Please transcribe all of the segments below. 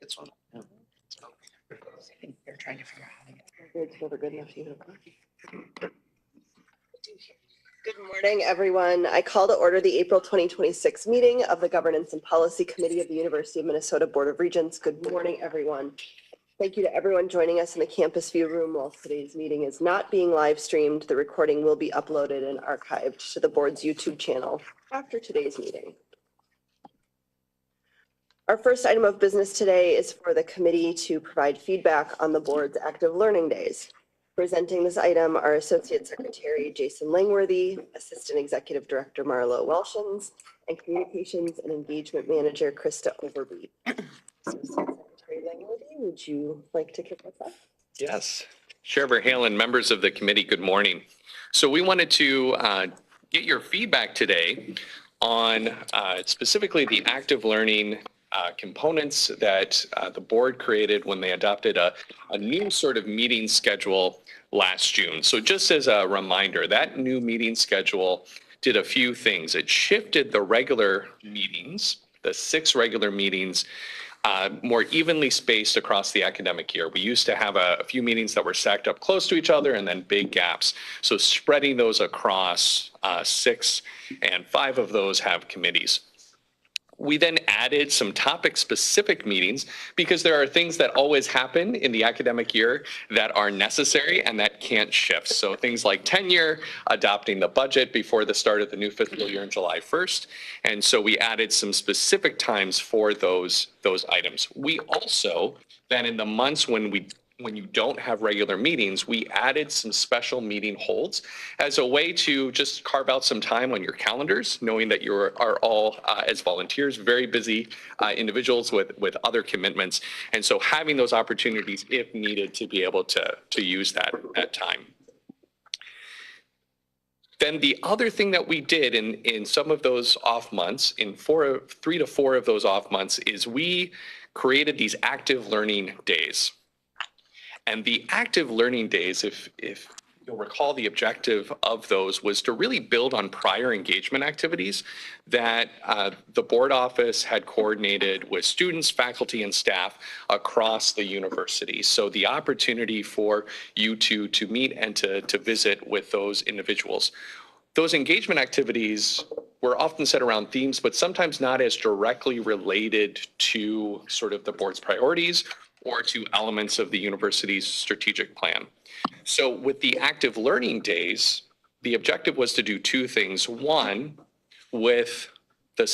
It's one. Yeah. I think they're trying to figure out how to get. It's never good enough. Good morning, everyone. I call to order the April 2026 meeting of the Governance and Policy Committee of the University of Minnesota Board of Regents. Good morning, everyone. Thank you to everyone joining us in the Campus View room. While today's meeting is not being live streamed, the recording will be uploaded and archived to the board's YouTube channel after today's meeting. Our first item of business today is for the committee to provide feedback on the board's active learning days. Presenting this item are Associate Secretary Jason Langworthy, Assistant Executive Director Marlo Welshins, and Communications and Engagement Manager Krista Overby. Associate Secretary Langworthy, would you like to kick us off? Yes. Chair Verhalen, members of the committee, good morning. So we wanted to get your feedback today on specifically the active learning components that the board created when they adopted a new sort of meeting schedule last June. So just as a reminder, that new meeting schedule did a few things. It shifted the regular meetings, the 6 regular meetings, more evenly spaced across the academic year. We used to have a few meetings that were stacked up close to each other and then big gaps. So spreading those across 6 and 5 of those have committees. We then added some topic-specific meetings because there are things that always happen in the academic year that are necessary and that can't shift. So things like tenure, adopting the budget before the start of the new fiscal year on July 1st. And so we added some specific times for those items. We also, then in the months when you don't have regular meetings, we added some special meeting holds as a way to just carve out some time on your calendars, knowing that you are all, as volunteers, very busy individuals with other commitments. And so having those opportunities, if needed, to be able to use that time. Then the other thing that we did in some of those off months, in 3 to 4 of those off months, is we created these active learning days. And the active learning days, if you'll recall, the objective of those was to really build on prior engagement activities that the board office had coordinated with students, faculty, and staff across the university. So the opportunity for you to meet and to visit with those individuals. Those engagement activities were often set around themes, but sometimes not as directly related to sort of the board's priorities or to elements of the university's strategic plan. So with the active learning days, the objective was to do 2 things. One, with your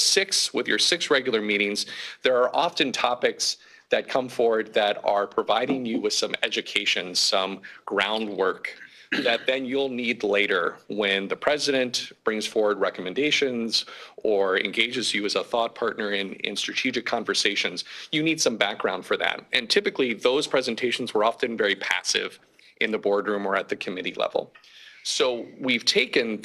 6 regular meetings, there are often topics that come forward that are providing you with some education, some groundwork that then you'll need later when the president brings forward recommendations or engages you as a thought partner in strategic conversations. You need some background for that. And typically those presentations were often very passive in the boardroom or at the committee level. So we've taken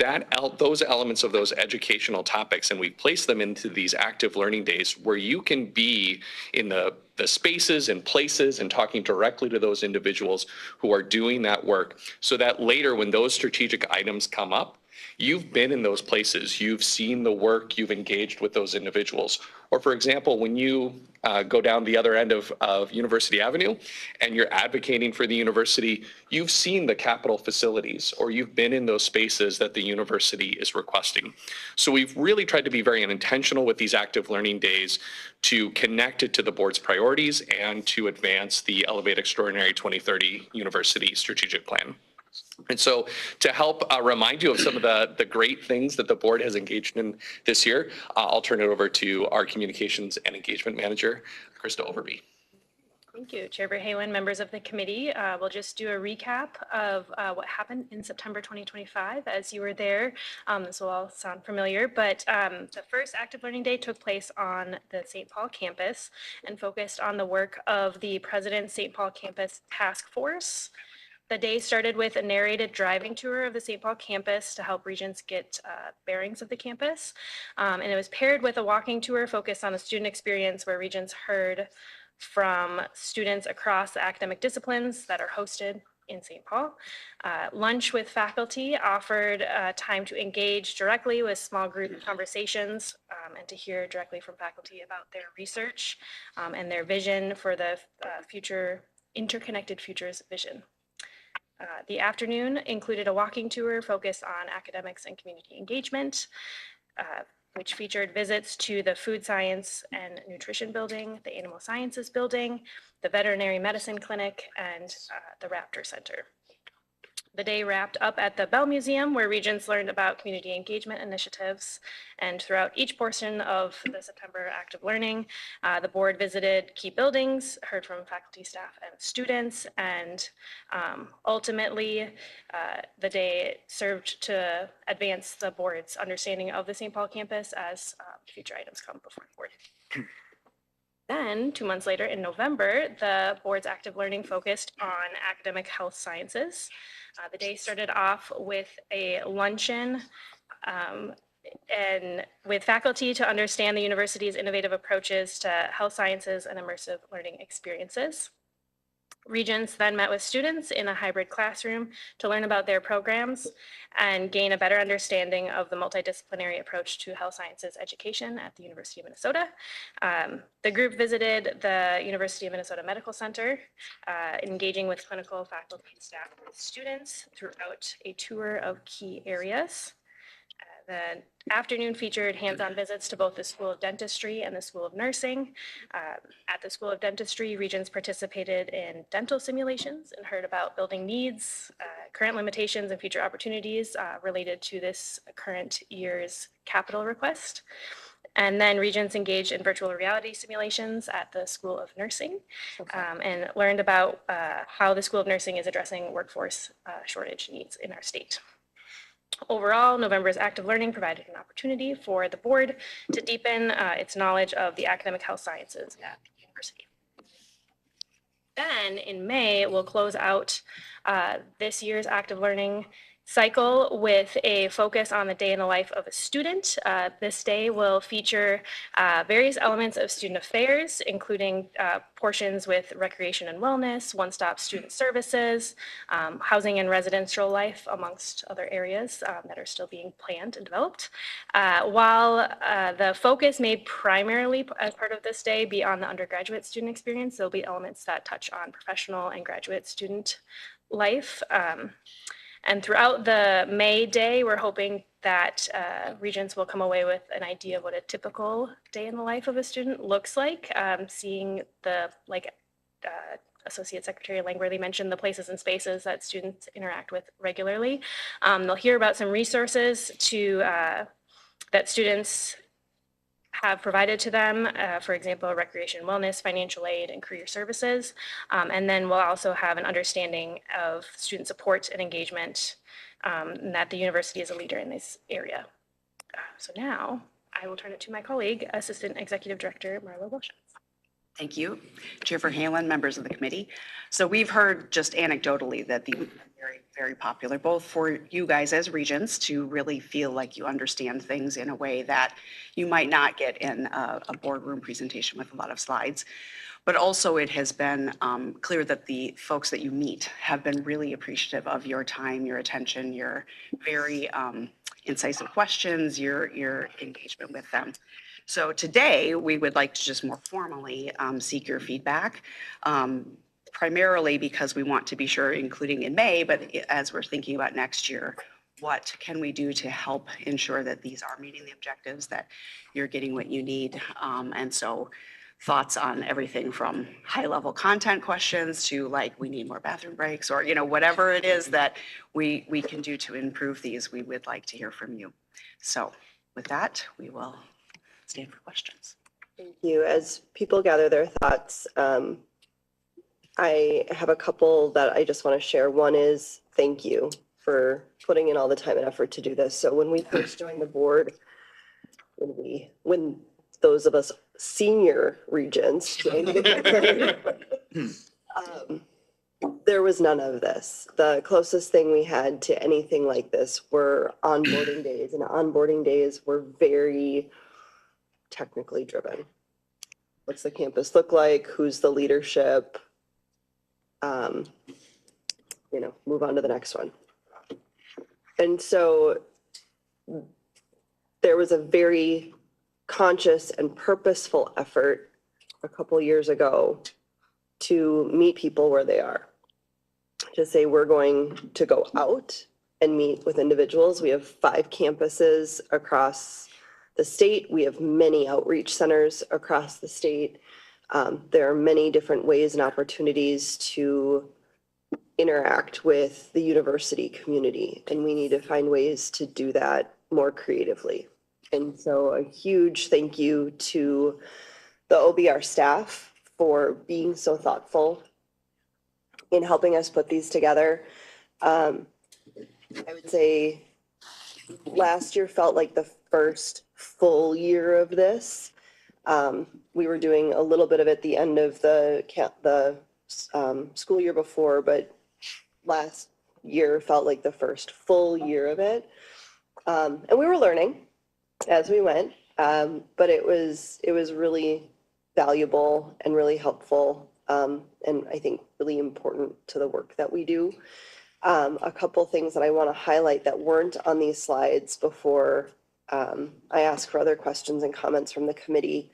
those elements of those educational topics and we've placed them into these active learning days where you can be in the spaces and places and talking directly to those individuals who are doing that work so that later when those strategic items come up, you've been in those places, you've seen the work, you've engaged with those individuals. Or for example, when you go down the other end of University Avenue and you're advocating for the university, you've seen the Capitol facilities or you've been in those spaces that the university is requesting. So we've really tried to be very intentional with these active learning days to connect it to the board's priorities and to advance the Elevate Extraordinary 2030 University Strategic Plan. And so to help remind you of some of the great things that the board has engaged in this year, I'll turn it over to our Communications and Engagement Manager, Krista Overby. Thank you, Chair Verhalen, members of the committee. We'll just do a recap of what happened in September 2025 as you were there. This will all sound familiar, but the first active learning day took place on the St. Paul campus and focused on the work of the President's St. Paul Campus Task Force. The day started with a narrated driving tour of the St. Paul campus to help Regents get bearings of the campus. And it was paired with a walking tour focused on the student experience where Regents heard from students across the academic disciplines that are hosted in St. Paul. Lunch with faculty offered time to engage directly with small group conversations and to hear directly from faculty about their research and their vision for the future interconnected futures vision. The afternoon included a walking tour focused on academics and community engagement, which featured visits to the Food Science and Nutrition Building, the Animal Sciences Building, the Veterinary Medicine Clinic, and the Raptor Center. The day wrapped up at the Bell Museum, where Regents learned about community engagement initiatives. And throughout each portion of the September active learning, the board visited key buildings, heard from faculty, staff, and students, and ultimately, the day served to advance the board's understanding of the St. Paul campus as future items come before the board. Then, 2 months later, in November, the board's active learning focused on academic health sciences. The day started off with a luncheon and with faculty to understand the university's innovative approaches to health sciences and immersive learning experiences. Regents then met with students in a hybrid classroom to learn about their programs and gain a better understanding of the multidisciplinary approach to health sciences education at the University of Minnesota. The group visited the University of Minnesota Medical Center, engaging with clinical faculty, staff, and students throughout a tour of key areas. The afternoon featured hands-on visits to both the School of Dentistry and the School of Nursing. At the School of Dentistry, Regents participated in dental simulations and heard about building needs, current limitations, and future opportunities related to this current year's capital request. And then Regents engaged in virtual reality simulations at the School of Nursing and learned about how the School of Nursing is addressing workforce shortage needs in our state. Overall, November's active learning provided an opportunity for the board to deepen its knowledge of the academic health sciences at the university. Then in May, we'll close out this year's active learning cycle with a focus on the day in the life of a student. This day will feature various elements of student affairs, including portions with recreation and wellness, one-stop student services, housing and residential life, amongst other areas that are still being planned and developed. While the focus may primarily, as part of this day, be on the undergraduate student experience, there'll be elements that touch on professional and graduate student life. And throughout the May day, we're hoping that Regents will come away with an idea of what a typical day in the life of a student looks like, seeing the, Associate Secretary Langworthy mentioned, the places and spaces that students interact with regularly. They'll hear about some resources that students have provided to them, for example, recreation, wellness, financial aid, and career services. And then we'll also have an understanding of student support and engagement, and that the university is a leader in this area. So now I will turn it to my colleague, Assistant Executive Director Marla Wilshans. Thank you. Chair Verhalen, members of the committee. So we've heard just anecdotally that these are very, very popular, both for you guys as regents to really feel like you understand things in a way that you might not get in a boardroom presentation with a lot of slides. But also it has been clear that the folks that you meet have been really appreciative of your time, your attention, your very incisive questions, your engagement with them. So today, we would like to just more formally seek your feedback, primarily because we want to be sure, including in May, but as we're thinking about next year, what can we do to help ensure that these are meeting the objectives, that you're getting what you need? And so thoughts on everything from high-level content questions to like, we need more bathroom breaks, or whatever it is that we can do to improve these, we would like to hear from you. So with that, we will stand for questions. Thank you. As people gather their thoughts, I have a couple that I just want to share. One is thank you for putting in all the time and effort to do this. So when we first joined the board, when those of us senior regents joined the board, there was none of this. The closest thing we had to anything like this were onboarding days, and onboarding days were very technically driven. What's the campus look like? Who's the leadership? move on to the next one. And so there was a very conscious and purposeful effort a couple years ago to meet people where they are. To say we're going to go out and meet with individuals. We have 5 campuses across the state. We have many outreach centers across the state. There are many different ways and opportunities to interact with the university community, and we need to find ways to do that more creatively. And so a huge thank you to the OBR staff for being so thoughtful in helping us put these together. I would say last year felt like the first full year of this. We were doing a little bit of it at the end of the school year before, but last year felt like the first full year of it. And we were learning as we went, but it was really valuable and really helpful, and I think really important to the work that we do. A couple things that I want to highlight that weren't on these slides before I ask for other questions and comments from the committee.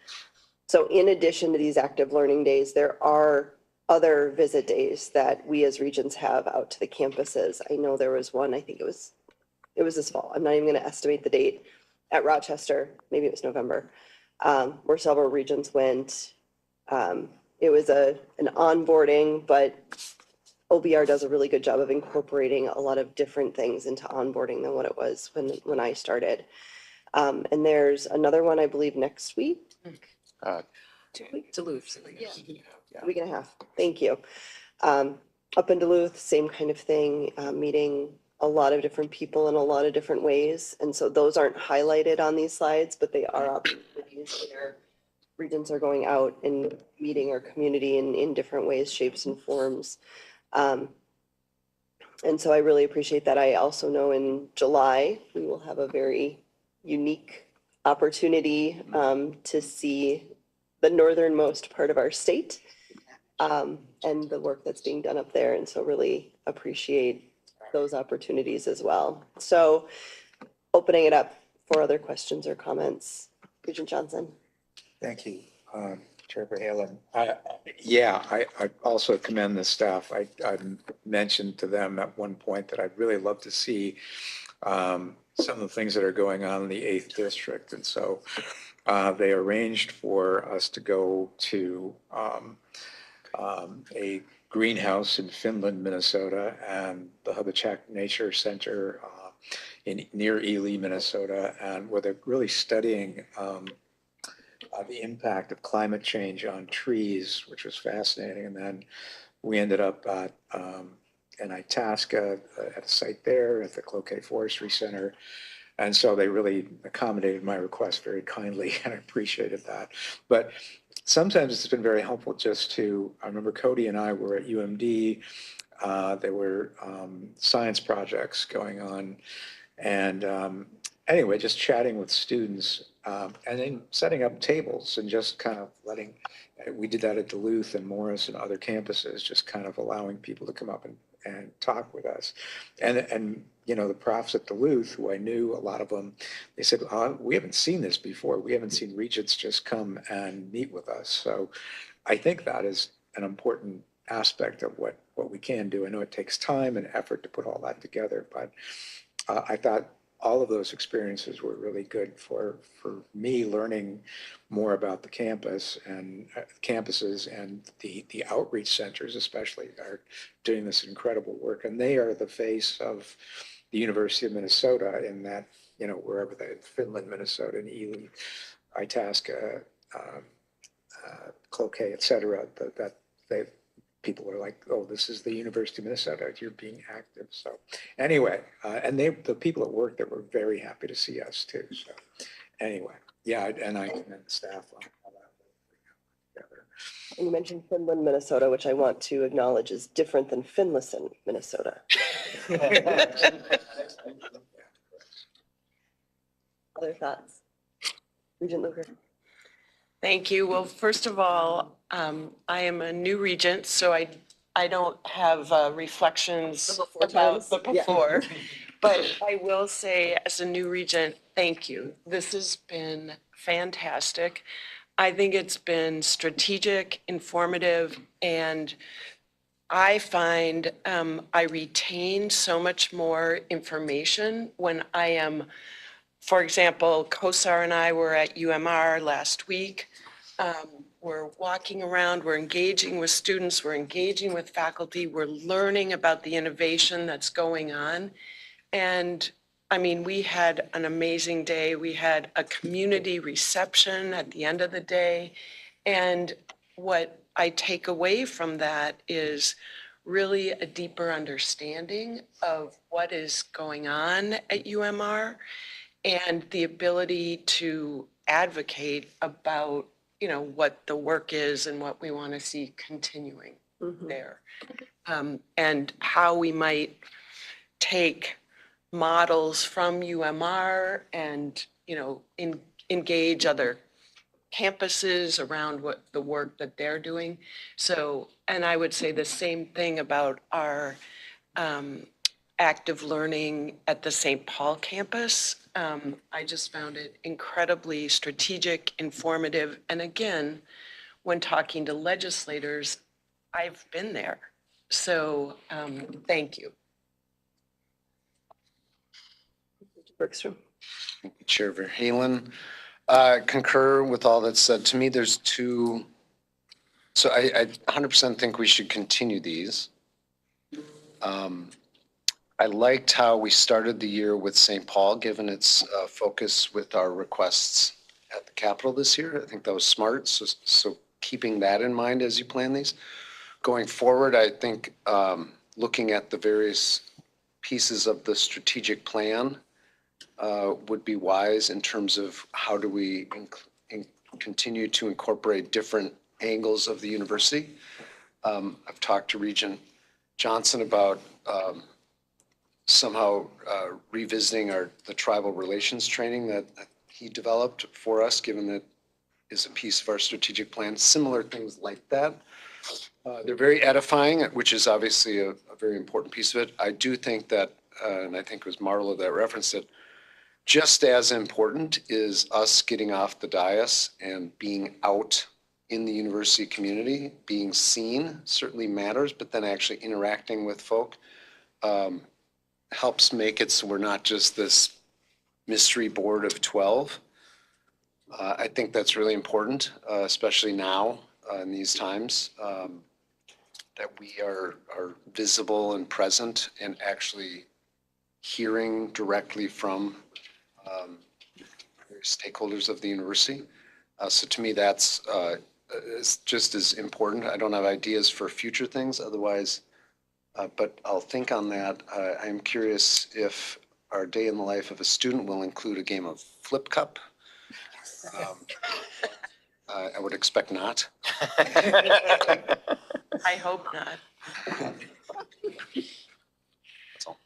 So in addition to these active learning days, there are other visit days that we as Regents have out to the campuses. I know there was one, I think it was this fall. I'm not even going to estimate the date, at Rochester, maybe it was November, where several Regents went. It was an onboarding, but OBR does a really good job of incorporating a lot of different things into onboarding than what it was when I started. And there's another one, I believe, next week. Duluth. A week and a half. Thank you. Up in Duluth, same kind of thing, meeting a lot of different people in a lot of different ways. And so those aren't highlighted on these slides, but they are opportunities where Regents are going out and meeting our community in different ways, shapes, and forms. And so I really appreciate that. I also know in July, we will have a very unique opportunity to see the northernmost part of our state and the work that's being done up there. And so really appreciate those opportunities as well. So opening it up for other questions or comments. Regent Johnson. Thank you, Chair Verhalen. I also commend the staff. I mentioned to them at one point that I'd really love to see some of the things that are going on in the 8th District. And so they arranged for us to go to a greenhouse in Finland, Minnesota, and the Hubachak Nature Center near Ely, Minnesota, and where they're really studying the impact of climate change on trees, which was fascinating. And then we ended up at in Itasca at a site there at the Cloquet Forestry Center. And so they really accommodated my request very kindly, and I appreciated that. But sometimes it's been very helpful just to, I remember Cody and I were at UMD, there were science projects going on, and anyway, just chatting with students, and then setting up tables and just kind of we did that at Duluth and Morris and other campuses, just kind of allowing people to come up and talk with us. And the profs at Duluth, who I knew, a lot of them, they said, we haven't seen this before. We haven't seen Regents just come and meet with us. So I think that is an important aspect of what we can do. I know it takes time and effort to put all that together, but I thought all of those experiences were really good for me learning more about the campus and campuses, and the outreach centers especially are doing this incredible work. And they are the face of the University of Minnesota in that, wherever they, Finland, Minnesota, and Ely, Itasca, Cloquet, et cetera, that people are like, oh, this is the University of Minnesota, you're being active. So anyway, and the people at work that were very happy to see us too. So anyway, yeah, and I commend the staff on how that together. And you mentioned Finland, Minnesota, which I want to acknowledge is different than Finlayson, Minnesota. Other thoughts? Regent Luker. Thank you. Well, first of all, I am a new regent, so I I don't have reflections The before about times? the Yeah. before, but I will say, as a new regent, thank you. This has been fantastic. I think it's been strategic, informative, and I find I retain so much more information when I am, for example, Kosar and I were at UMR last week. We're walking around, we're engaging with students, we're engaging with faculty, we're learning about the innovation that's going on. And I mean, we had an amazing day. We had a community reception at the end of the day. And what I take away from that is really a deeper understanding of what is going on at UMR and the ability to advocate about, you know, what the work is and what we want to see continuing there. And how we might take models from UMR and, you know, engage other campuses around what the work that they're doing. So, and I would say the same thing about our active learning at the St. Paul campus. I just found it incredibly strategic, informative, and again, when talking to legislators, I've been there. So thank you. Bergstrom. Chair Verhalen. Concur with all that's said. To me, there's two. So I 100% think we should continue these. I liked how we started the year with St. Paul, given its focus with our requests at the Capitol this year. I think that was smart. So keeping that in mind as you plan these. Going forward, I think looking at the various pieces of the strategic plan would be wise in terms of how do we continue to incorporate different angles of the university. I've talked to Regent Johnson about somehow revisiting the tribal relations training that he developed for us, given that is a piece of our strategic plan. Similar things like that. They're very edifying, which is obviously a very important piece of it. I do think that, and I think it was Marla that referenced it, just as important is us getting off the dais and being out in the university community. Being seen certainly matters, but then actually interacting with folk helps make it so we're not just this mystery board of 12. I think that's really important, especially now in these times, that we are visible and present and actually hearing directly from stakeholders of the university. So to me, that's is just as important. I don't have ideas for future things otherwise, but I'll think on that. I am curious if our day in the life of a student will include a game of flip cup. I would expect not. I hope not. That's all.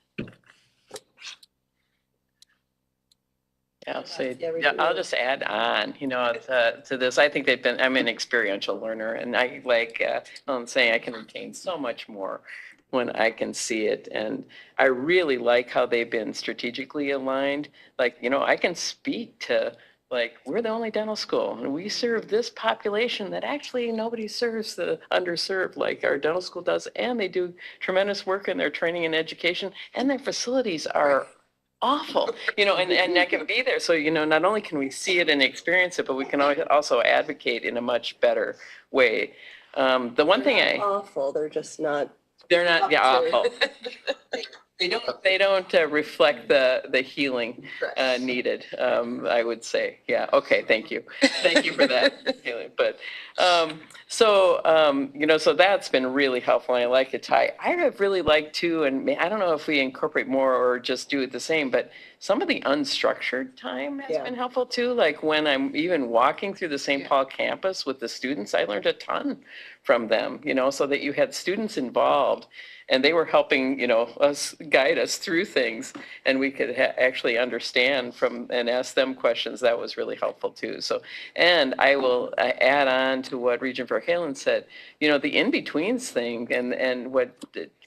Yeah, so, Yeah, we yeah, do. I'll just add on, to this. I think I'm an experiential learner, and I like, I'm saying I can retain so much more when I can see it. And I really like how they've been strategically aligned. Like, I can speak to, like, we're the only dental school, and we serve this population that actually nobody serves, the underserved, like our dental school does. And they do tremendous work in their training and education, and their facilities are awful, and I can be there. So, not only can we see it and experience it, but we can also advocate in a much better way. The one thing Awful, they're just not. they're not, yeah, Up to- awful. They don't reflect the healing needed, I would say. Yeah, okay, thank you. Thank you for that healing. But, so that's been really helpful. And I like it, Ty. I have really liked too, and I don't know if we incorporate more or just do it the same, but some of the unstructured time has been helpful too. Like when I'm even walking through the St. Paul campus with the students, I learned a ton from them, so that you had students involved and they were helping, us guide us through things and we could actually understand from and ask them questions. That was really helpful too. So, and I will add on to what Regent Verhalen said, the in-betweens thing and what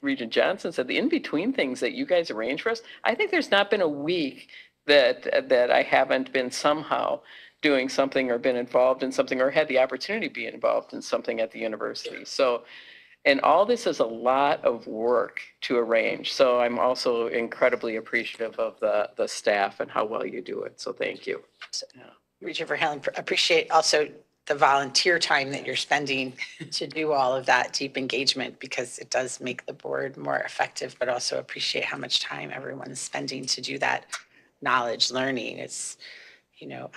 Regent Johnson said, the in-between things that you guys arrange for us, I think there's not been a week that I haven't been somehow doing something or been involved in something or had the opportunity to be involved in something at the university. So, and all this is a lot of work to arrange. So I'm also incredibly appreciative of the staff and how well you do it. So thank you. Regent Verhalen, appreciate also the volunteer time that you're spending to do all of that deep engagement, because it does make the board more effective, but also appreciate how much time everyone is spending to do that knowledge learning. It's,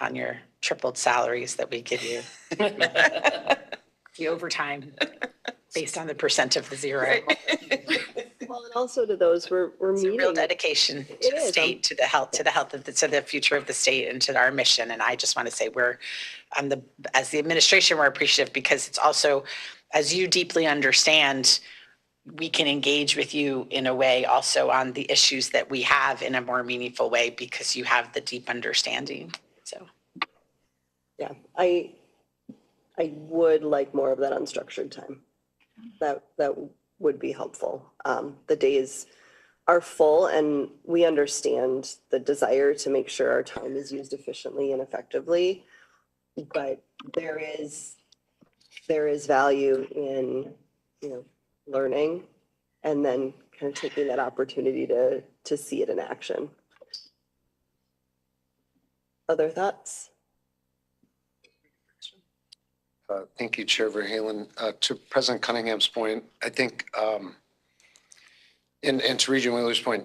on your tripled salaries that we give you. The overtime based on the percent of the zero. Well, and also to those, we're It's a meeting. real dedication to It the is. state, to the health of to the future of the state and to our mission. And I just want to say as the administration, we're appreciative because it's also, as you deeply understand, we can engage with you in a way also on the issues that we have in a more meaningful way because you have the deep understanding. So. Yeah, I would like more of that unstructured time. That would be helpful. The days are full and we understand the desire to make sure our time is used efficiently and effectively. But there is value in, learning and then kind of taking that opportunity to see it in action. Other thoughts? Thank you, Chair Verhalen. To President Cunningham's point, I think, and to Regent Wheeler's point,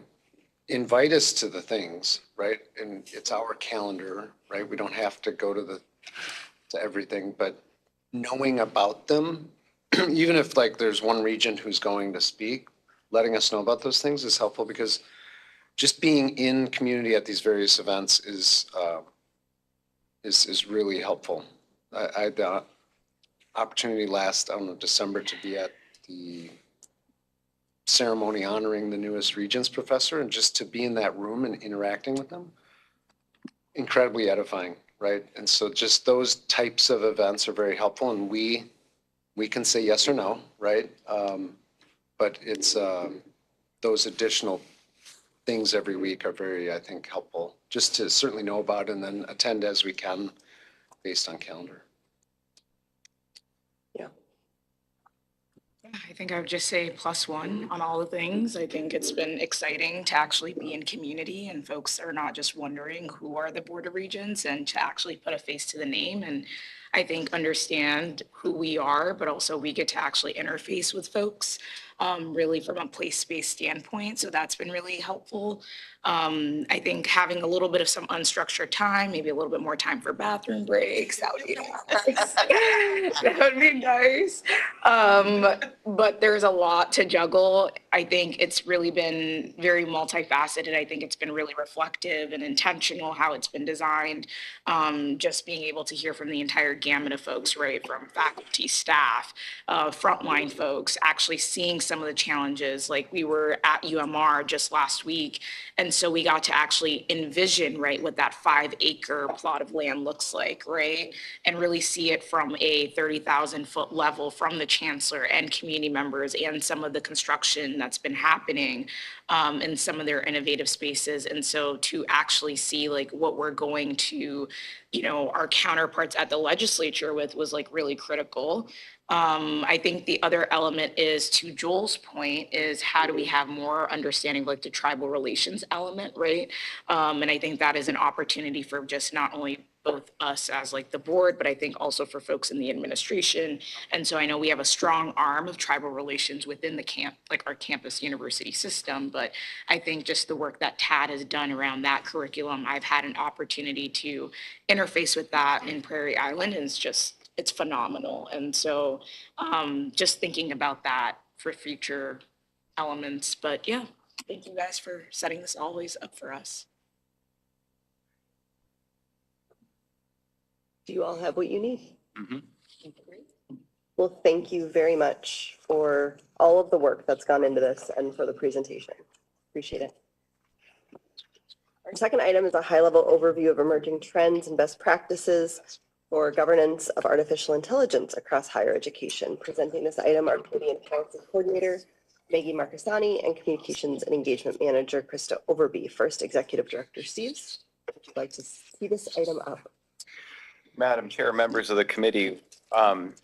invite us to the things, right? And it's our calendar, right? We don't have to go to everything, but knowing about them, even if like there's one regent who's going to speak, letting us know about those things is helpful because just being in community at these various events is really helpful. I had the opportunity last, December to be at the ceremony honoring the newest Regents professor and just to be in that room and interacting with them, incredibly edifying, right? And so just those types of events are very helpful and we can say yes or no, right? But it's those additional things every week are very, I think, helpful just to certainly know about and then attend as we can based on calendar. I think I would just say +1 on all the things. I think it's been exciting to actually be in community and folks are not just wondering who are the Board of Regents and to actually put a face to the name and I think understand who we are, but also we get to actually interface with folks really from a place-based standpoint. So that's been really helpful. I think having a little bit of some unstructured time, maybe a little bit more time for bathroom breaks, that would be nice. That would be nice. But there's a lot to juggle. I think it's really been very multifaceted. I think it's been really reflective and intentional how it's been designed. Just being able to hear from the entire gamut of folks, right, from faculty, staff, frontline folks, actually seeing some of the challenges. Like we were at UMR just last week, and so we got to actually envision, right, what that 5-acre plot of land looks like, right, and really see it from a 30,000-foot level from the chancellor and community members and some of the construction that's been happening in some of their innovative spaces. And so to actually see like what we're going to, our counterparts at the legislature with was like really critical. I think the other element is, to Joel's point, is how do we have more understanding of like the tribal relations element, right? And I think that is an opportunity for just not only both us as like the board, but I think also for folks in the administration. And so I know we have a strong arm of tribal relations within the our campus university system, but I think just the work that Tad has done around that curriculum, I've had an opportunity to interface with that in Prairie Island, and it's phenomenal. And so just thinking about that for future elements, but yeah, thank you guys for setting this always up for us. Do you all have what you need? Mhm. Well, thank you very much for all of the work that's gone into this and for the presentation. Appreciate it. Our second item is a high-level overview of emerging trends and best practices for governance of artificial intelligence across higher education. Presenting this item are Committee and Policy Coordinator Maggie Marcassani and Communications and Engagement Manager Krista Overby. First, Executive Director Steves, would you like to see this item up? Madam Chair, members of the committee,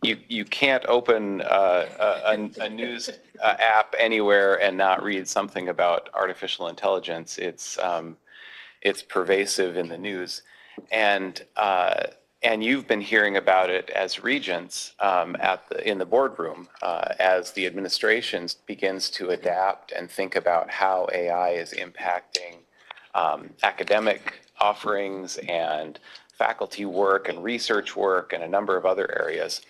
you can't open a news app anywhere and not read something about artificial intelligence. It's pervasive in the news, and you've been hearing about it as regents in the boardroom as the administration begins to adapt and think about how AI is impacting academic offerings and faculty work and research work and a number of other areas.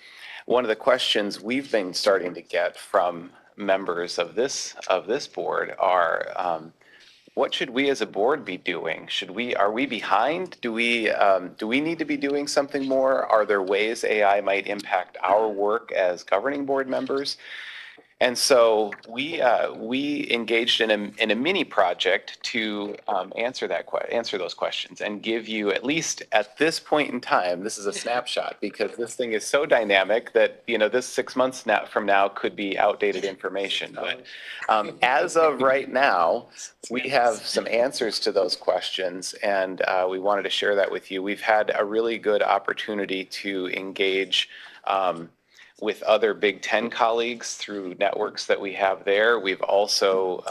One of the questions we've been starting to get from members of this board are, what should we as a board be doing? Are we behind? Do we need to be doing something more? Are there ways AI might impact our work as governing board members? And so we engaged in a mini project to answer those questions and give you, at least at this point in time, this is a snapshot because this thing is so dynamic that this 6 months from now could be outdated information. But as of right now, we have some answers to those questions, and we wanted to share that with you. We've had a really good opportunity to engage with other Big Ten colleagues through networks that we have there. We've also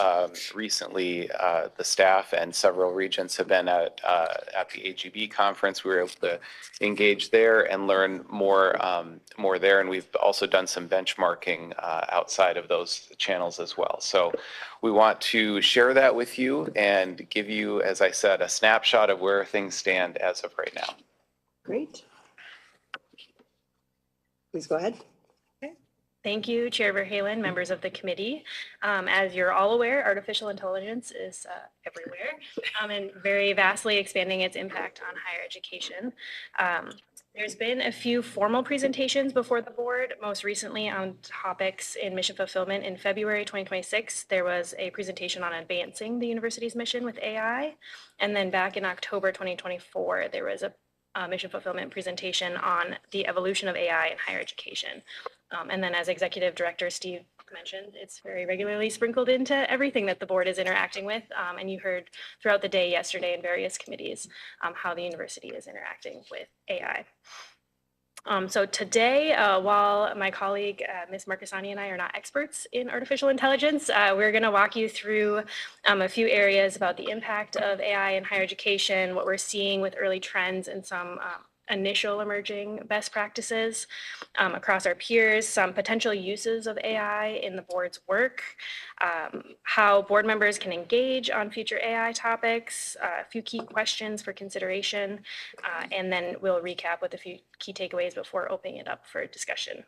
recently, the staff and several regents have been at the AGB conference. We were able to engage there and learn more there. And we've also done some benchmarking outside of those channels as well. So we want to share that with you and give you, as I said, a snapshot of where things stand as of right now. Great. Please go ahead. Thank you, Chair Verhalen, members of the committee. As you're all aware, artificial intelligence is everywhere and very vastly expanding its impact on higher education. There's been a few formal presentations before the board, most recently on topics in mission fulfillment. In February 2026, there was a presentation on advancing the university's mission with AI. And then back in October 2024, there was a mission fulfillment presentation on the evolution of AI in higher education. And then as Executive Director Steve mentioned, it's very regularly sprinkled into everything that the board is interacting with. And you heard throughout the day yesterday in various committees how the university is interacting with AI. So today, while my colleague, Ms. Marcassani, and I are not experts in artificial intelligence, we're going to walk you through a few areas about the impact of AI in higher education, what we're seeing with early trends and some initial emerging best practices across our peers, some potential uses of AI in the board's work, how board members can engage on future AI topics, a few key questions for consideration, and then we'll recap with a few key takeaways before opening it up for discussion.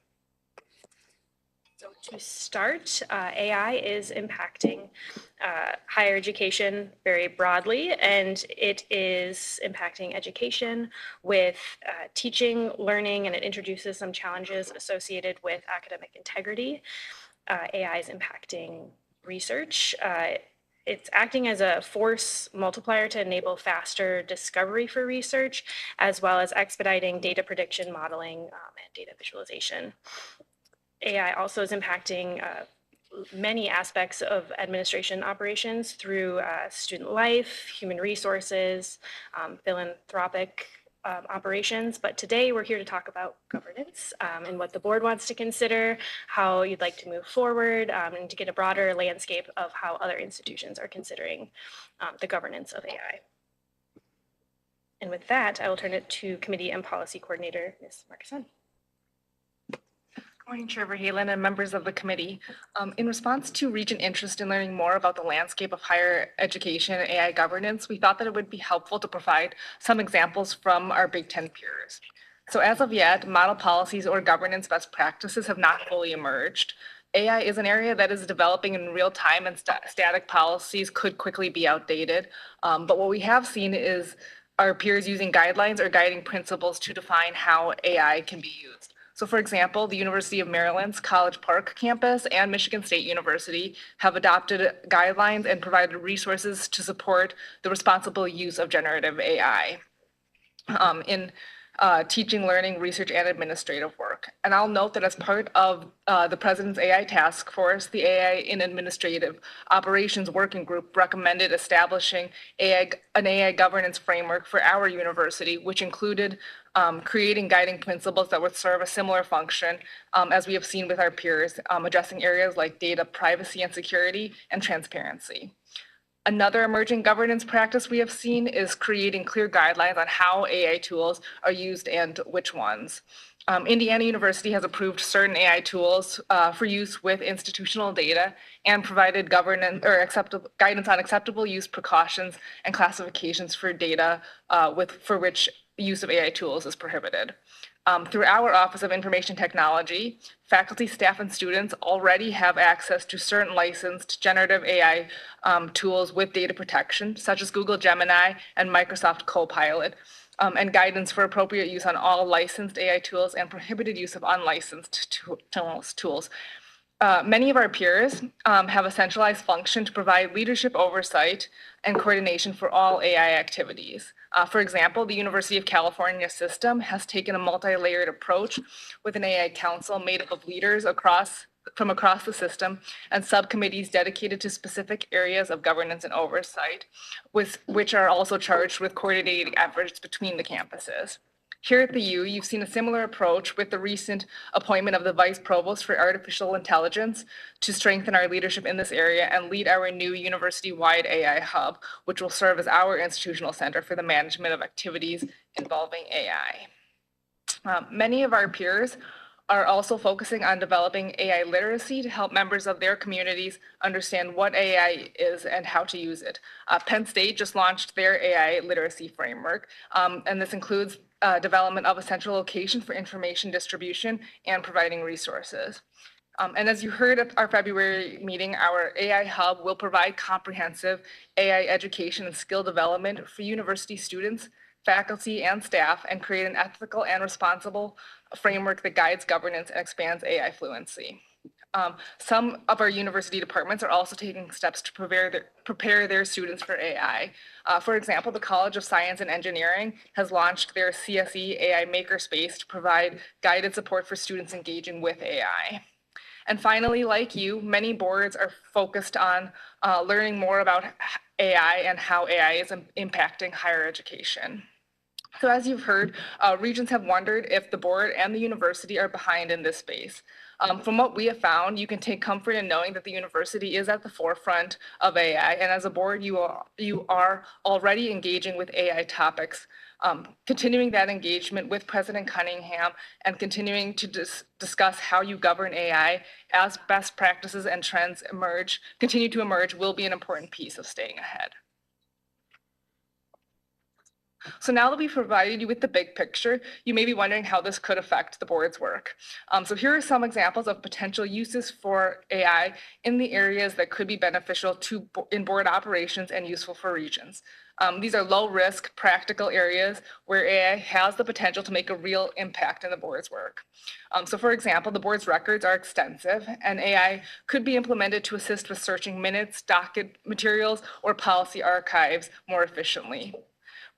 So to start, AI is impacting higher education very broadly, and it is impacting education with teaching, learning, and it introduces some challenges associated with academic integrity. AI is impacting research. It's acting as a force multiplier to enable faster discovery for research, as well as expediting data prediction, modeling, and data visualization. AI also is impacting many aspects of administration operations through student life, human resources, philanthropic operations. But today we're here to talk about governance and what the board wants to consider, how you'd like to move forward, and to get a broader landscape of how other institutions are considering the governance of AI. And with that, I will turn it to Committee and Policy Coordinator, Ms. Marcassani. Good morning, Chair Verhalen and members of the committee. In response to Regent interest in learning more about the landscape of higher education and AI governance, we thought that it would be helpful to provide some examples from our Big Ten peers. So as of yet, model policies or governance best practices have not fully emerged. AI is an area that is developing in real time, and static policies could quickly be outdated. But what we have seen is our peers using guidelines or guiding principles to define how AI can be used. So for example, the University of Maryland's College Park campus and Michigan State University have adopted guidelines and provided resources to support the responsible use of generative AI in teaching, learning, research, and administrative work. And I'll note that as part of the President's AI Task Force, the AI in Administrative Operations Working Group recommended establishing an AI governance framework for our university, which included creating guiding principles that would serve a similar function as we have seen with our peers, addressing areas like data privacy and security and transparency. Another emerging governance practice we have seen is creating clear guidelines on how AI tools are used and which ones. Indiana University has approved certain AI tools for use with institutional data and provided governance or guidance on acceptable use precautions and classifications for data for which use of AI tools is prohibited. Through our Office of Information Technology, faculty, staff, and students already have access to certain licensed generative AI tools with data protection, such as Google Gemini and Microsoft Copilot, and guidance for appropriate use on all licensed AI tools and prohibited use of unlicensed tools. Many of our peers have a centralized function to provide leadership oversight and coordination for all AI activities. For example, the University of California system has taken a multi-layered approach with an AI council made up of leaders from across the system and subcommittees dedicated to specific areas of governance and oversight, which are also charged with coordinating efforts between the campuses. Here at the U, you've seen a similar approach with the recent appointment of the Vice Provost for Artificial Intelligence to strengthen our leadership in this area and lead our new university-wide AI hub, which will serve as our institutional center for the management of activities involving AI. Many of our peers are also focusing on developing AI literacy to help members of their communities understand what AI is and how to use it. Penn State just launched their AI literacy framework, and this includes development of a central location for information distribution and providing resources. And as you heard at our February meeting, our AI Hub will provide comprehensive AI education and skill development for university students, faculty, and staff, and create an ethical and responsible framework that guides governance and expands AI fluency. Some of our university departments are also taking steps to prepare their students for AI. For example, the College of Science and Engineering has launched their CSE AI Makerspace to provide guided support for students engaging with AI. And finally, like you, many boards are focused on learning more about AI and how AI is impacting higher education. So as you've heard, Regents have wondered if the board and the university are behind in this space. From what we have found, you can take comfort in knowing that the university is at the forefront of AI, and as a board, you are already engaging with AI topics, continuing that engagement with President Cunningham and continuing to discuss how you govern AI as best practices and trends continue to emerge will be an important piece of staying ahead. So now that we've provided you with the big picture, you may be wondering how this could affect the board's work. So here are some examples of potential uses for AI in the areas that could be beneficial in board operations and useful for Regents. These are low-risk, practical areas where AI has the potential to make a real impact in the board's work. So for example, the board's records are extensive, and AI could be implemented to assist with searching minutes, docket materials, or policy archives more efficiently.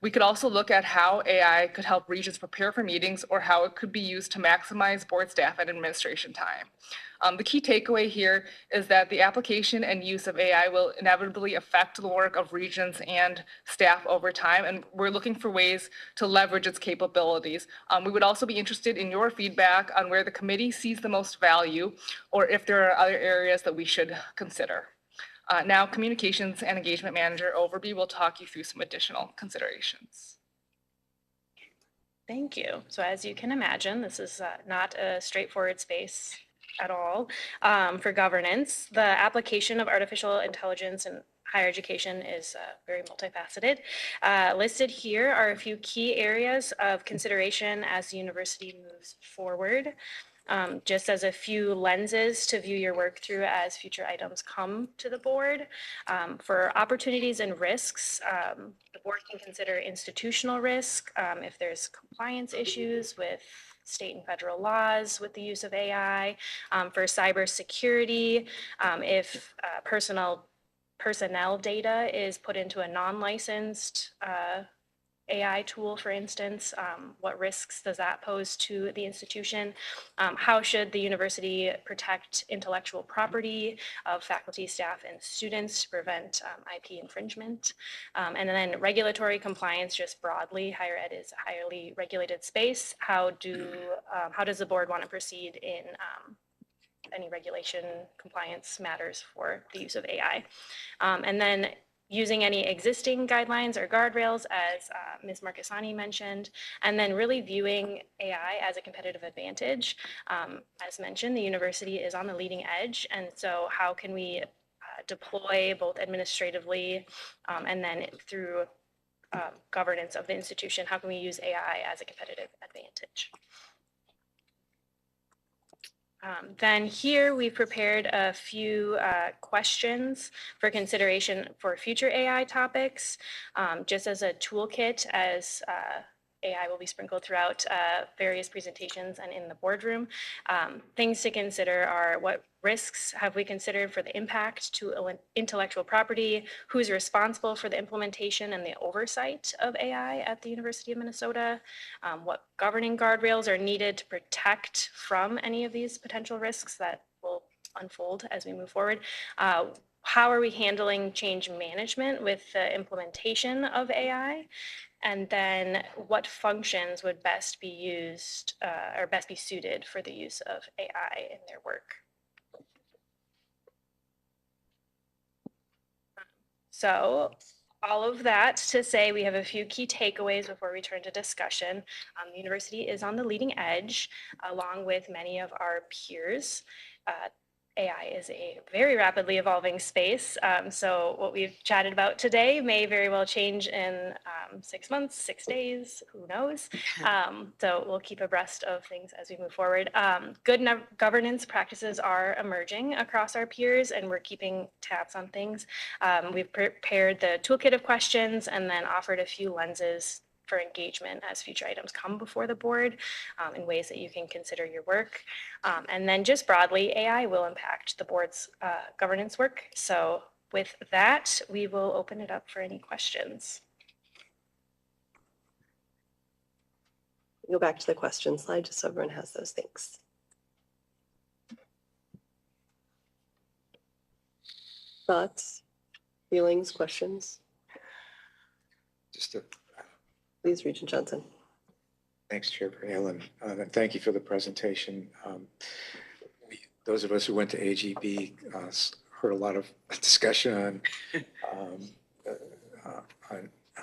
We could also look at how AI could help Regents prepare for meetings or how it could be used to maximize board staff and administration time. The key takeaway here is that the application and use of AI will inevitably affect the work of Regents and staff over time, and we're looking for ways to leverage its capabilities. We would also be interested in your feedback on where the committee sees the most value or if there are other areas that we should consider. Now, Communications and Engagement Manager Overby will talk you through some additional considerations. Thank you. So as you can imagine, this is not a straightforward space at all for governance. The application of artificial intelligence in higher education is very multifaceted. Listed here are a few key areas of consideration as the university moves forward. Just as a few lenses to view your work through as future items come to the board. For opportunities and risks, the board can consider institutional risk if there's compliance issues with state and federal laws with the use of AI, for cybersecurity, if personnel data is put into a non-licensed AI tool, for instance, what risks does that pose to the institution? How should the university protect intellectual property of faculty, staff, and students to prevent IP infringement? And then regulatory compliance, just broadly, higher ed is a highly regulated space. How does the board want to proceed in any regulation compliance matters for the use of AI? And then using any existing guidelines or guardrails, as Ms. Marcasani mentioned, and then really viewing AI as a competitive advantage. As mentioned, the university is on the leading edge, and so how can we deploy both administratively and then through governance of the institution, how can we use AI as a competitive advantage? Then here we've prepared a few questions for consideration for future AI topics, just as a toolkit as AI will be sprinkled throughout various presentations and in the boardroom. Things to consider are what risks have we considered for the impact to intellectual property, who's responsible for the implementation and the oversight of AI at the University of Minnesota, what governing guardrails are needed to protect from any of these potential risks that will unfold as we move forward. How are we handling change management with the implementation of AI? And then what functions would best be used or best be suited for the use of AI in their work? So all of that to say, we have a few key takeaways before we turn to discussion. The university is on the leading edge, along with many of our peers. AI is a very rapidly evolving space. So what we've chatted about today may very well change in 6 months, 6 days, who knows? So we'll keep abreast of things as we move forward. Good governance practices are emerging across our peers, and we're keeping tabs on things. We've prepared the toolkit of questions and then offered a few lenses for engagement as future items come before the board in ways that you can consider your work. And then just broadly, AI will impact the board's governance work. So with that, we will open it up for any questions. Go back to the question slide just so everyone has those things. Thoughts, feelings, questions? Just a Please, Regent Johnson. Thanks, Chair Halen, and thank you for the presentation. Those of us who went to AGB heard a lot of discussion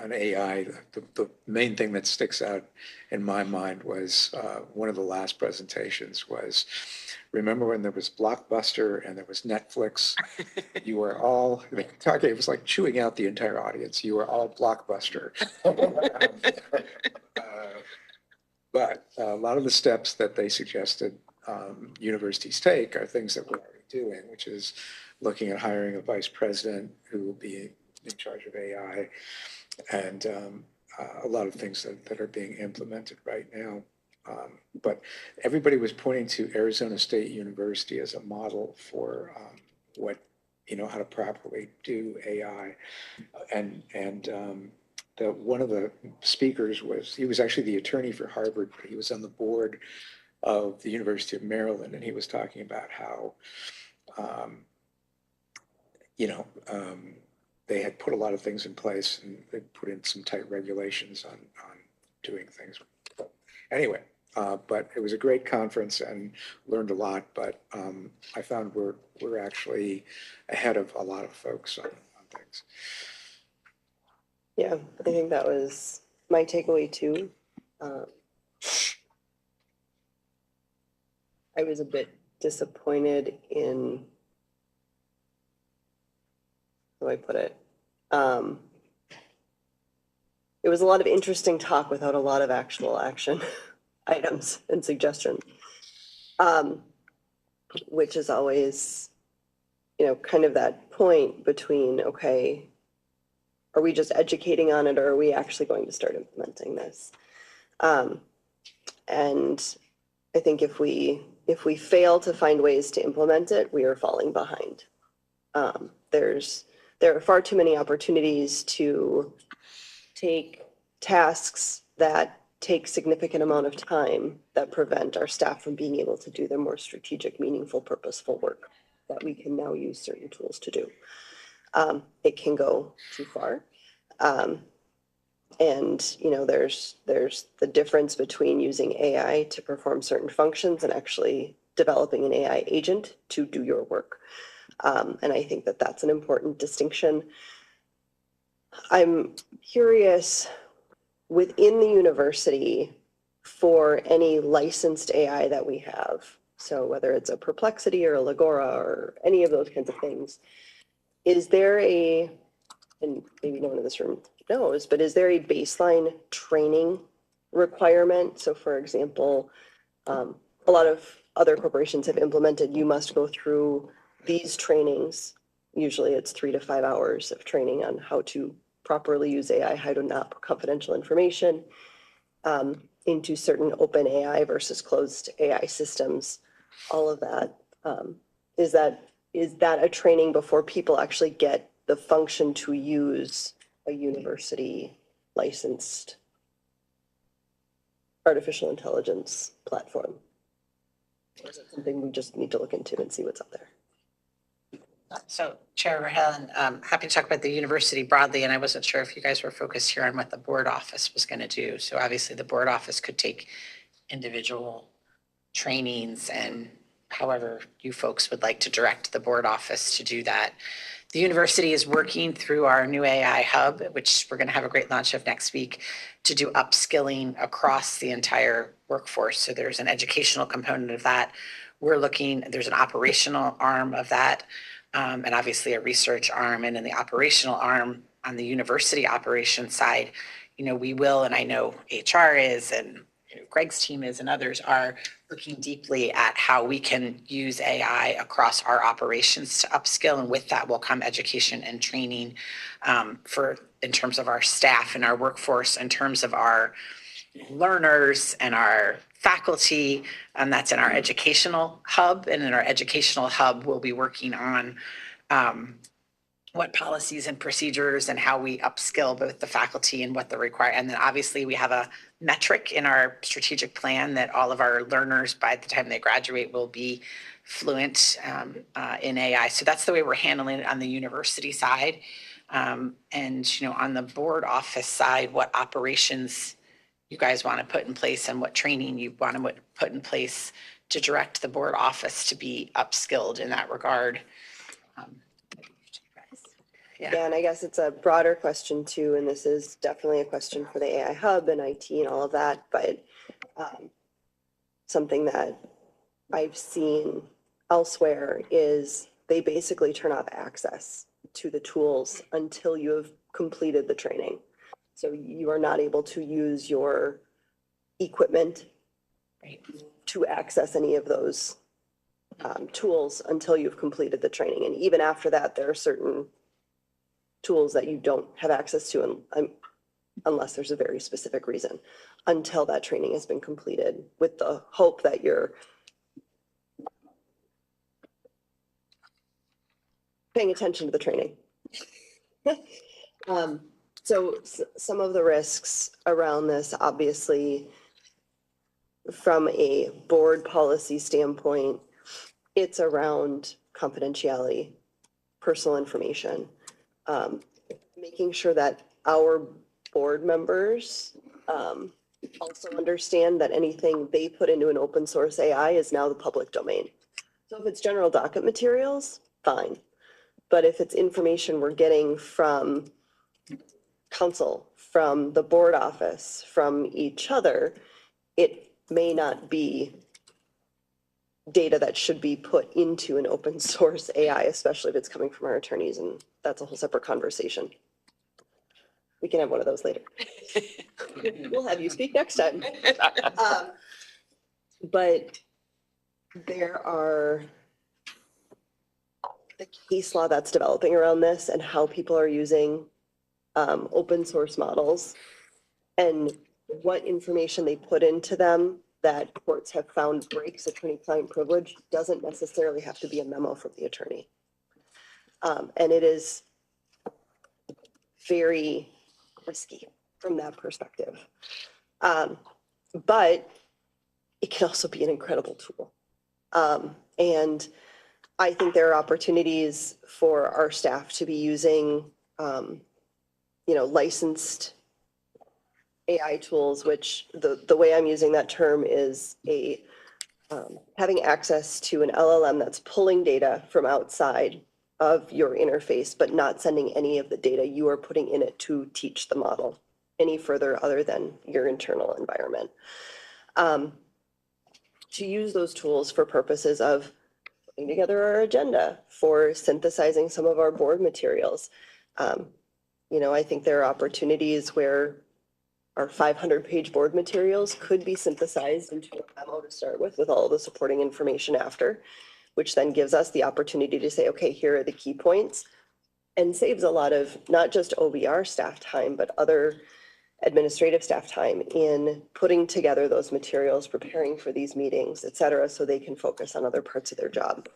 on AI. The main thing that sticks out in my mind was one of the last presentations was, remember when there was Blockbuster and there was Netflix? You were all, it was like chewing out the entire audience. You were all Blockbuster. But a lot of the steps that they suggested universities take are things that we're already doing, which is looking at hiring a vice president who will be in charge of AI, and a lot of things that are being implemented right now. But everybody was pointing to Arizona State University as a model for what, how to properly do AI. And one of the speakers he was actually the attorney for Harvard, but he was on the board of the University of Maryland, and he was talking about how, they had put a lot of things in place and they put in some tight regulations on doing things. But anyway, but it was a great conference and learned a lot, but I found we're actually ahead of a lot of folks on things. Yeah, I think that was my takeaway too. I was a bit disappointed in, how do I put it? It was a lot of interesting talk without a lot of actual action items and suggestions, which is always, kind of that point between, okay, are we just educating on it, or are we actually going to start implementing this? And I think if we fail to find ways to implement it, we are falling behind. There are far too many opportunities to take tasks that take significant amount of time that prevent our staff from being able to do their more strategic, meaningful, purposeful work that we can now use certain tools to do. It can go too far. And, you know, there's the difference between using AI to perform certain functions and actually developing an AI agent to do your work. And I think that that's an important distinction. I'm curious, within the university, for any licensed AI that we have, so whether it's a Perplexity or a Legora or any of those kinds of things, is there a, and maybe no one in this room knows, but is there a baseline training requirement? So for example, a lot of other corporations have implemented, you must go through these trainings. Usually it's 3 to 5 hours of training on how to properly use AI, how to not put confidential information into certain open AI versus closed AI systems, all of that. Is that a training before people actually get the function to use a university licensed artificial intelligence platform? Or is it something we just need to look into and see what's out there? So Chair Verhalen, happy to talk about the university broadly, and I wasn't sure if you guys were focused here on what the board office was going to do. So obviously the board office could take individual trainings and however you folks would like to direct the board office to do that. The university is working through our new AI hub, which we're going to have a great launch of next week, to do upskilling across the entire workforce. So there's an educational component of that. There's an operational arm of that, and obviously a research arm. And in the operational arm, on the university operations side, you know, we will, and I know HR is, and Greg's team is, and others are looking deeply at how we can use AI across our operations to upskill. And with that will come education and training in terms of our staff and our workforce, in terms of our learners and our faculty, and that's in our educational hub. And in our educational hub, we'll be working on what policies and procedures and how we upskill both the faculty and what they require. And then obviously we have a metric in our strategic plan that all of our learners by the time they graduate will be fluent in AI. So that's the way we're handling it on the university side. And, you know, on the board office side, what operations you guys want to put in place and what training you want to put in place to direct the board office to be upskilled in that regard. Yeah, and I guess it's a broader question too, and this is definitely a question for the AI hub and IT and all of that, but something that I've seen elsewhere is they basically turn off access to the tools until you have completed the training. So you are not able to use your equipment to access any of those tools until you've completed the training. And even after that, there are certain tools that you don't have access to unless there's a very specific reason, until that training has been completed, with the hope that you're paying attention to the training. So some of the risks around this, obviously, from a board policy standpoint, it's around confidentiality, personal information, making sure that our board members also understand that anything they put into an open source AI is now the public domain. So if it's general docket materials, fine. But if it's information we're getting from council, from the board office, from each other, it may not be data that should be put into an open source AI, especially if it's coming from our attorneys, and that's a whole separate conversation. We can have one of those later. We'll have you speak next time. But there are the case law that's developing around this and how people are using open source models and what information they put into them that courts have found breaks attorney-client privilege doesn't necessarily have to be a memo from the attorney. And it is very risky from that perspective. But it can also be an incredible tool. And I think there are opportunities for our staff to be using, licensed AI tools, which the way I'm using that term is having access to an LLM that's pulling data from outside of your interface, but not sending any of the data you are putting in it to teach the model any further other than your internal environment. To use those tools for purposes of putting together our agenda, for synthesizing some of our board materials. I think there are opportunities where our 500-page board materials could be synthesized into a memo to start with all the supporting information after, which then gives us the opportunity to say, okay, here are the key points, and saves a lot of not just OBR staff time, but other administrative staff time in putting together those materials, preparing for these meetings, et cetera, so they can focus on other parts of their job.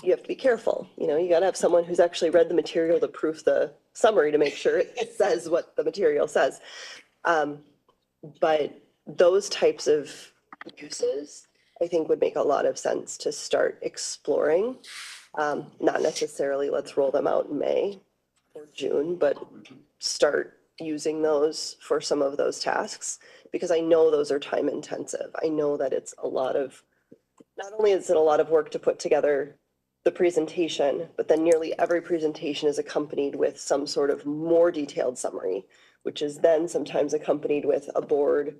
You have to be careful. You got to have someone who's actually read the material to proof the summary to make sure it says what the material says. But those types of uses, I think, would make a lot of sense to start exploring. Not necessarily let's roll them out in May or June, but start using those for some of those tasks, because I know those are time intensive. I know that it's not only is it a lot of work to put together the presentation, but then nearly every presentation is accompanied with some sort of more detailed summary, which is then sometimes accompanied with a board,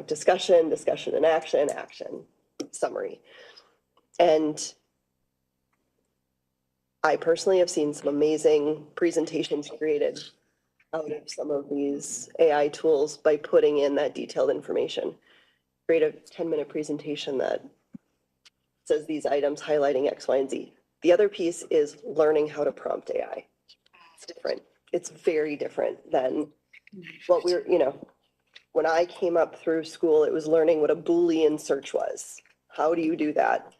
discussion and action summary. And I personally have seen some amazing presentations created out of some of these AI tools by putting in that detailed information. Create a 10-minute presentation that says these items highlighting X, Y, and Z. The other piece is learning how to prompt AI. It's different. It's very different than what when I came up through school, it was learning what a Boolean search was. How do you do that?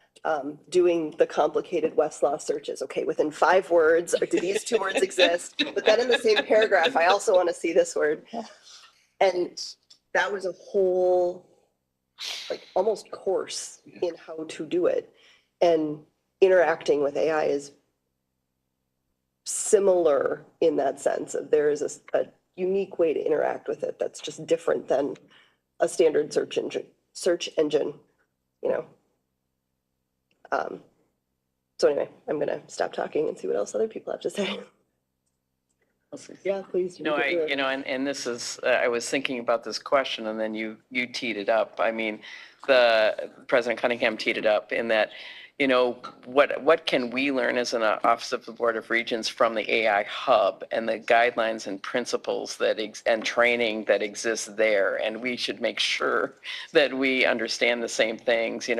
Doing the complicated Westlaw searches. Okay, within 5 words, do these 2 words exist? But then in the same paragraph, I also want to see this word. And that was a whole, almost course in how to do it. And interacting with AI is similar in that sense of there is a unique way to interact with it that's just different than a standard search engine. So anyway, I'm gonna stop talking and see what else other people have to say. Yeah, please. And this is, I was thinking about this question and then you teed it up. I mean, the President Cunningham teed it up in that, what can we learn as an Office of the Board of Regents from the AI Hub and the guidelines and principles and training that exists there? And we should make sure that we understand the same things,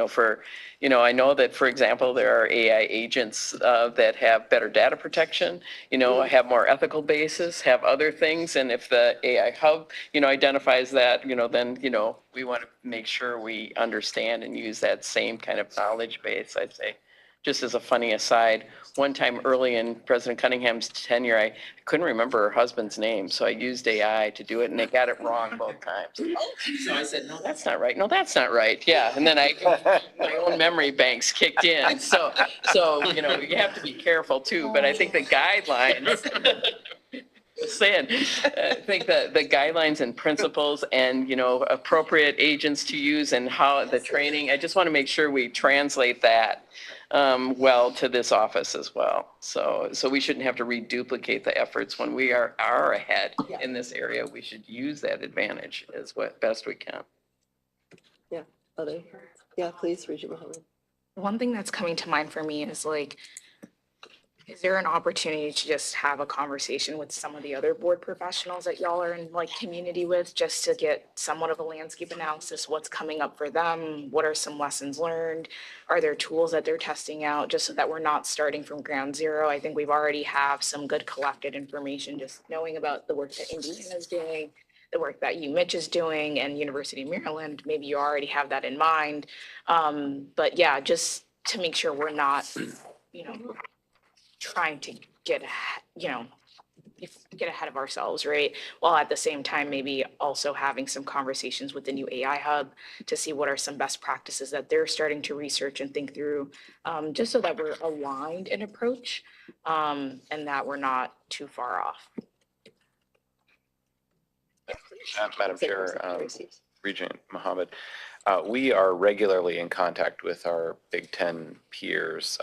I know that, for example, there are AI agents that have better data protection, have more ethical basis, have other things. And if the AI Hub, identifies that, then, we want to make sure we understand and use that same kind of knowledge base, I'd say. Just as a funny aside, one time early in President Cunningham's tenure, I couldn't remember her husband's name, so I used AI to do it, and they got it wrong both times. So I said, no, that's not right. No, that's not right. Yeah, and then my own memory banks kicked in. So you have to be careful too. But I think the guidelines. Saying, I think the guidelines and principles and, appropriate agents to use and how the training, I just want to make sure we translate that well to this office as well. So we shouldn't have to reduplicate the efforts when we are ahead in this area. We should use that advantage as best we can. Yeah, yeah, please, Regent Mohammed. One thing that's coming to mind for me is is there an opportunity to just have a conversation with some of the other board professionals that y'all are in community with, just to get somewhat of a landscape analysis, what's coming up for them, what are some lessons learned, are there tools that they're testing out, just so that we're not starting from ground zero? I think we've already have some good collected information, just knowing about the work that Indiana's doing, the work that Mitch is doing and University of Maryland, maybe you already have that in mind. But yeah, just to make sure we're not, trying to get, get ahead of ourselves, right? While at the same time, maybe also having some conversations with the new AI hub to see what are some best practices that they're starting to research and think through, just so that we're aligned in approach, and that we're not too far off. Madam Chair, Regent Mohammed, we are regularly in contact with our Big Ten peers.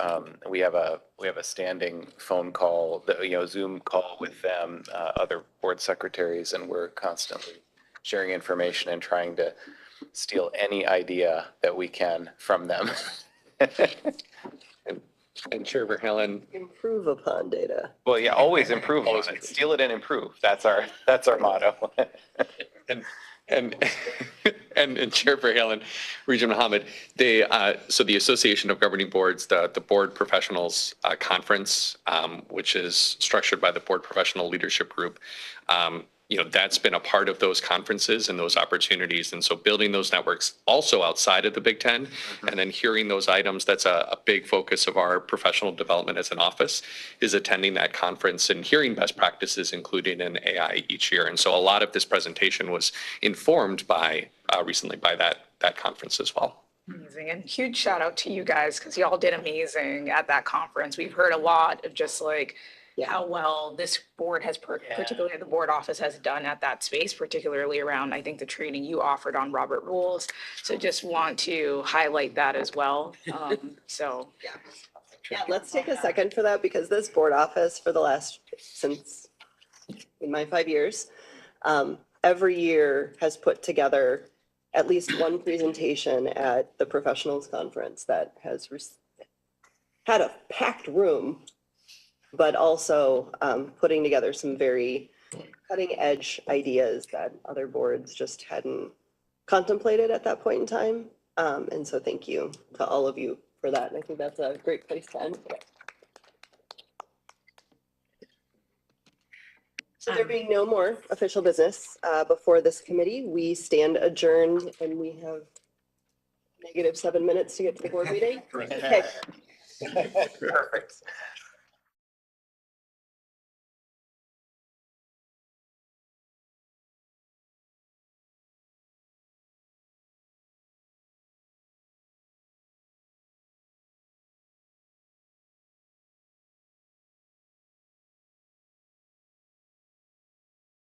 We have a standing phone call, Zoom call with them, other board secretaries, and we're constantly sharing information and trying to steal any idea that we can from them. And Chair Verhalen, Improve upon data. Well, yeah, always improve on it. Steal it and improve. That's our motto. and Chair Verhalen, Regent Mohammed, so the Association of Governing Boards, the Board Professionals Conference, which is structured by the Board Professional Leadership Group, that's been a part of those conferences and those opportunities. And so building those networks also outside of the Big Ten, and then hearing those items, that's a big focus of our professional development as an office, is attending that conference and hearing best practices, including in AI each year. And so a lot of this presentation was informed by recently by that conference as well. Amazing. And huge shout out to you guys, because y'all did amazing at that conference. We've heard a lot of just how well this board has, particularly the board office has done at that space, particularly around, I think, the training you offered on Robert rules. So just want to highlight that as well. Yeah, let's take a second for that, because this board office for since in my 5 years, every year has put together at least one presentation at the professionals conference that has had a packed room, but also putting together some very cutting edge ideas that other boards just hadn't contemplated at that point in time. And so thank you to all of you for that. And I think that's a great place to end. So there being no more official business before this committee, we stand adjourned, and we have -7 minutes to get to the board meeting. Okay. Perfect.